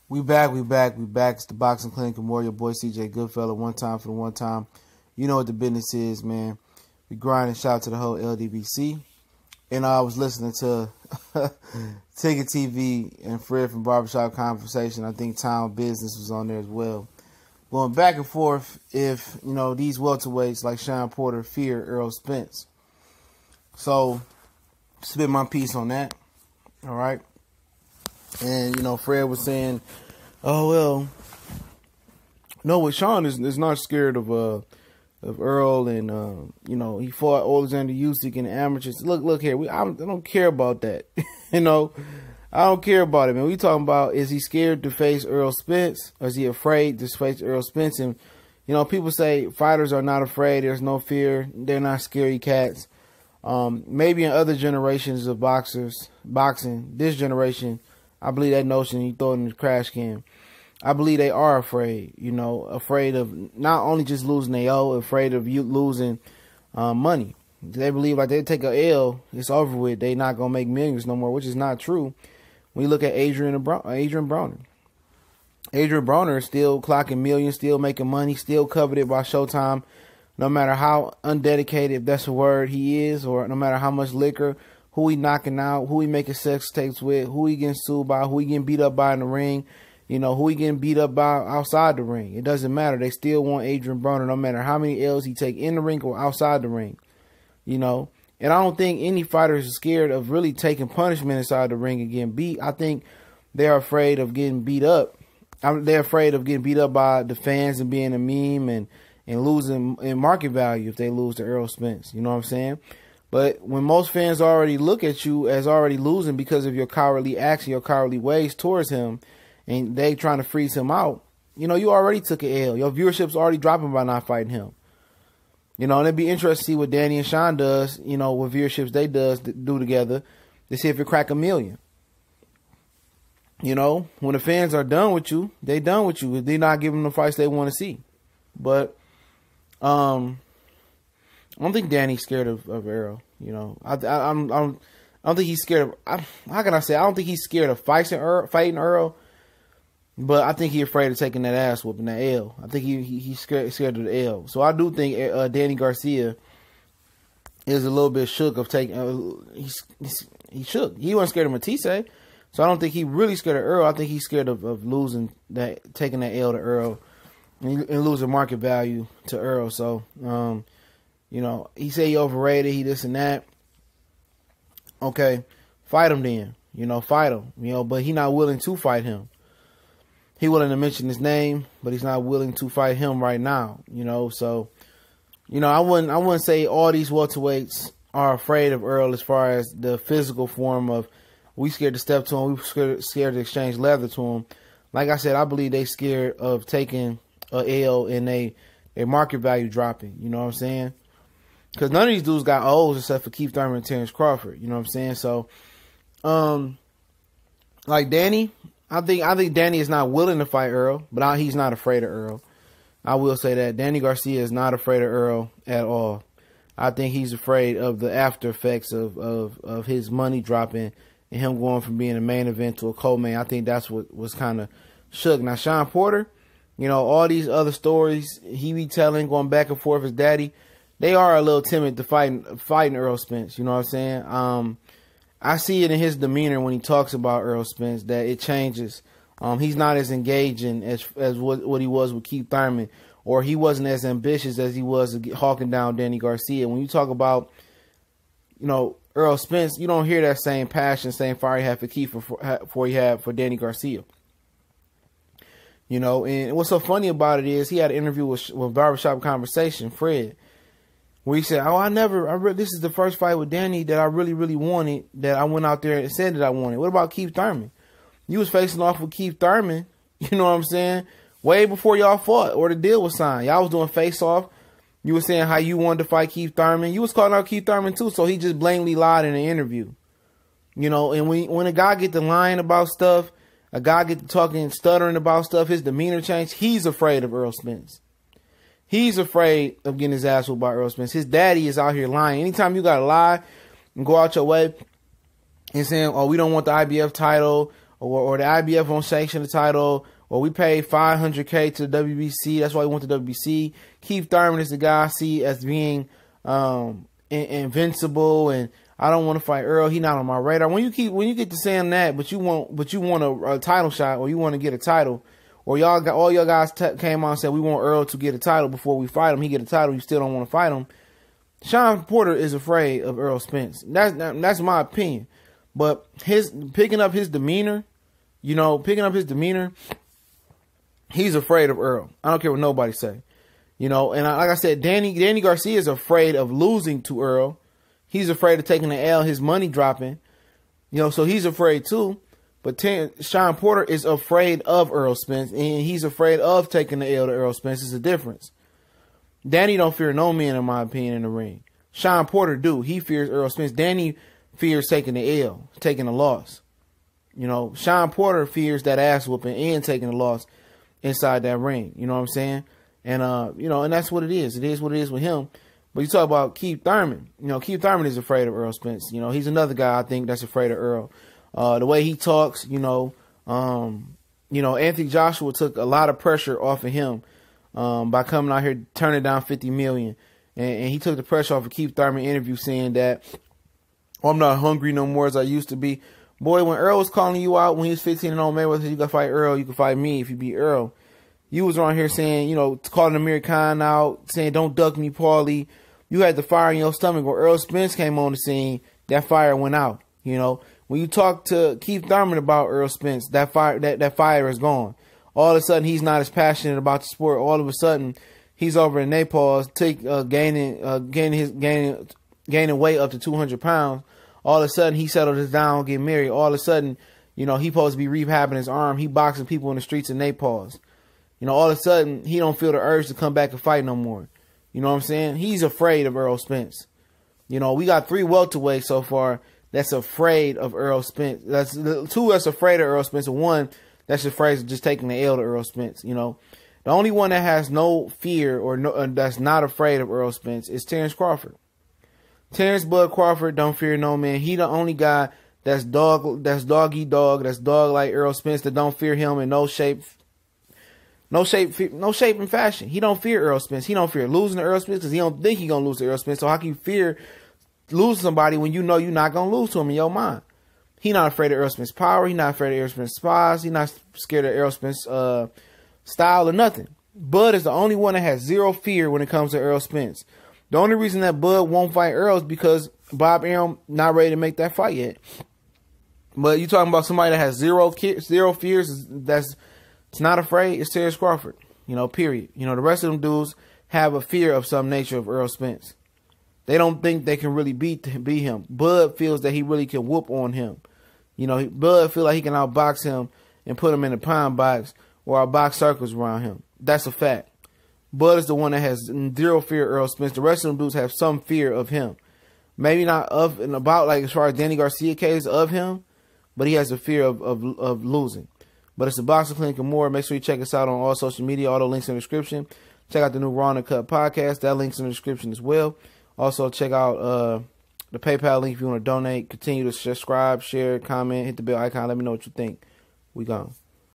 We back. It's the Boxing Clinic and Warrior Boy CJ Goodfella. One time for the one time. You know what the business is, man. We grinding. Shout out to the whole LDBC. And I was listening to Ticket TV and Fred from Barbershop Conversation. I think Town Business was on there as well. Going back and forth if, these welterweights like Shawn Porter fear Errol Spence. So, spit my piece on that. All right. And, Fred was saying, oh, well, no, what Shawn is not scared of Errol and, he fought Alexander Usyk in the amateurs. Look here, I don't care about that. I don't care about it, man. We talking about, is he scared to face Errol Spence or is he afraid to face Errol Spence? And, people say fighters are not afraid. There's no fear. They're not scary cats. Maybe in other generations of boxing, this generation, I believe that notion, you throw it in the trash can. I believe they are afraid, afraid of not only just losing their afraid of you losing money. They believe like they take a L, it's over with. They not going to make millions no more, which is not true. When you look at Adrian Broner. Adrian Broner is still clocking millions, still making money, still coveted by Showtime. No matter how undedicated, if that's a word, he is, or no matter how much liquor, who he knocking out, who he making sex tapes with, who he getting sued by, who he getting beat up by in the ring, who he getting beat up by outside the ring. It doesn't matter. They still want Adrian Broner no matter how many L's he take in the ring or outside the ring. And I don't think any fighters are scared of really taking punishment inside the ring and getting beat. I think they're afraid of getting beat up. They're afraid of getting beat up by the fans and being a meme and losing in market value if they lose to Errol Spence. You know what I'm saying? But when most fans already look at you as already losing because of your cowardly acts and your cowardly ways towards him, and they trying to freeze him out, you already took an L. Your viewership's already dropping by not fighting him. And it'd be interesting to see what Danny and Shawn does, what viewerships they do together to see if it crack 1 million. When the fans are done with you, they done with you. They're not giving them the fights they want to see. But I don't think Danny's scared of Errol. I don't think he's scared of. How can I say? I don't think he's scared of fighting Errol, but I think he's afraid of taking that ass whooping, that L. I think he's scared of the L. So I do think Danny Garcia is a little bit shook of taking. He's shook. He wasn't scared of Matisse, so I don't think he's really scared of Errol. I think he's scared of losing that, taking that L to Errol, and losing market value to Errol. So. He say he overrated, he this and that. Okay, fight him then. Fight him. But he not willing to fight him. He willing to mention his name, but he's not willing to fight him right now. So, I wouldn't say all these welterweights are afraid of Errol as far as the physical form of we scared to step to him, we scared to exchange leather to him. Like I said, I believe they scared of taking a L and their market value dropping. You know what I'm saying? Because none of these dudes got O's except for Keith Thurman and Terrence Crawford. You know what I'm saying? So, like Danny, I think Danny is not willing to fight Errol, but he's not afraid of Errol. I will say that. Danny Garcia is not afraid of Errol at all. I think he's afraid of the after effects of his money dropping and him going from being a main event to a co-main. I think that's what was kind of shook. Now, Shawn Porter, all these other stories he be telling, going back and forth with his daddy, they are a little timid to fighting Errol Spence. You know what I'm saying? I see it in his demeanor when he talks about Errol Spence that it changes. He's not as engaging as what he was with Keith Thurman, or he wasn't as ambitious as he was hawking down Danny Garcia. When you talk about, Errol Spence, you don't hear that same passion, same fire he had for Keith before he had for Danny Garcia. And what's so funny about it is he had an interview with Barbershop Conversation, Fred, where he said, this is the first fight with Danny that I really, really wanted, that I went out there and said that I wanted. What about Keith Thurman? You was facing off with Keith Thurman, you know what I'm saying, way before y'all fought or the deal was signed. Y'all was doing face-off. You were saying how you wanted to fight Keith Thurman. You was calling out Keith Thurman too, so he just blatantly lied in the interview. And when a guy get to lying about stuff, a guy get to talking, stuttering about stuff, his demeanor changed, he's afraid of Errol Spence. He's afraid of getting his ass whooped by Errol Spence. His daddy is out here lying. Anytime you got to lie and go out your way and saying, oh, we don't want the IBF title, or the IBF won't sanction the title, or we pay $500K to the WBC. That's why we want the WBC. Keith Thurman is the guy I see as being invincible, and I don't want to fight Errol. He's not on my radar. When you get to saying that, but you want a title shot, or you want to get a title, or all y'all guys came on and said we want Errol to get a title before we fight him. He get a title, you still don't want to fight him. Shawn Porter is afraid of Errol Spence. That's my opinion. But picking up his demeanor, he's afraid of Errol. I don't care what nobody say. And like I said, Danny Garcia is afraid of losing to Errol. He's afraid of taking the L, his money dropping. So he's afraid too. But Shawn Porter is afraid of Errol Spence, and he's afraid of taking the L to Errol Spence. It's a difference. Danny don't fear no man, in my opinion, in the ring. Shawn Porter do. He fears Errol Spence. Danny fears taking the L, taking the loss. Shawn Porter fears that ass whooping and taking the loss inside that ring. You know what I'm saying? And, and that's what it is. It is what it is with him. But you talk about Keith Thurman. Keith Thurman is afraid of Errol Spence. He's another guy I think that's afraid of Errol. The way he talks, Anthony Joshua took a lot of pressure off of him by coming out here turning down $50 million. And he took the pressure off of Keith Thurman interview saying that, I'm not hungry no more as I used to be. Boy, when Errol was calling you out when he was 15 and on Mayweather, said you can fight Errol, you can fight me if you beat Errol. You was around here saying, calling Amir Khan out, saying don't duck me, Paulie. You had the fire in your stomach. When Errol Spence came on the scene, that fire went out. When you talk to Keith Thurman about Errol Spence, that fire is gone. All of a sudden, he's not as passionate about the sport. All of a sudden, he's over in Naples, gaining weight up to 200 pounds. All of a sudden, he settled his down, get married. All of a sudden, he supposed to be rehabbing his arm. He boxing people in the streets of Naples. All of a sudden, he don't feel the urge to come back and fight no more. You know what I'm saying? He's afraid of Errol Spence. We got 3 welterweights so far that's afraid of Errol Spence. That's 2 that's afraid of Errol Spence, and 1 that's afraid of just taking the L to Errol Spence. The only one that has no fear or that's not afraid of Errol Spence is Terrence Crawford. Terrence Bud Crawford don't fear no man. He the only guy that's dog like Errol Spence that don't fear him in no shape and fashion. He don't fear Errol Spence. He don't fear losing to Errol Spence because he don't think he gonna lose to Errol Spence. So how can you fear losing somebody when you know you're not gonna lose to him in your mind? He not afraid of Errol Spence's power. He not afraid of Errol Spence's spies. He not scared of Errol Spence's style or nothing. Bud is the only one that has zero fear when it comes to Errol Spence. The only reason that Bud won't fight Errol is because Bob Arum not ready to make that fight yet. But you talking about somebody that has zero fears, it's not afraid, it's Terrence Crawford, period. The rest of them dudes have a fear of some nature of Errol Spence. They don't think they can really beat him. Bud feels that he really can whoop on him. Bud feel like he can outbox him and put him in the pound box or outbox circles around him. That's a fact. Bud is the one that has zero fear of Errol Spence. The rest of them dudes have some fear of him. Maybe not of and about, like as far as Danny Garcia case, of him, but he has a fear of losing. But it's the Boxing Clinic and more. Make sure you check us out on all social media. All the links in the description. Check out the new Raw and Cut podcast. That link's in the description as well. Also, check out the PayPal link if you want to donate. Continue to subscribe, share, comment, hit the bell icon. Let me know what you think. We gone.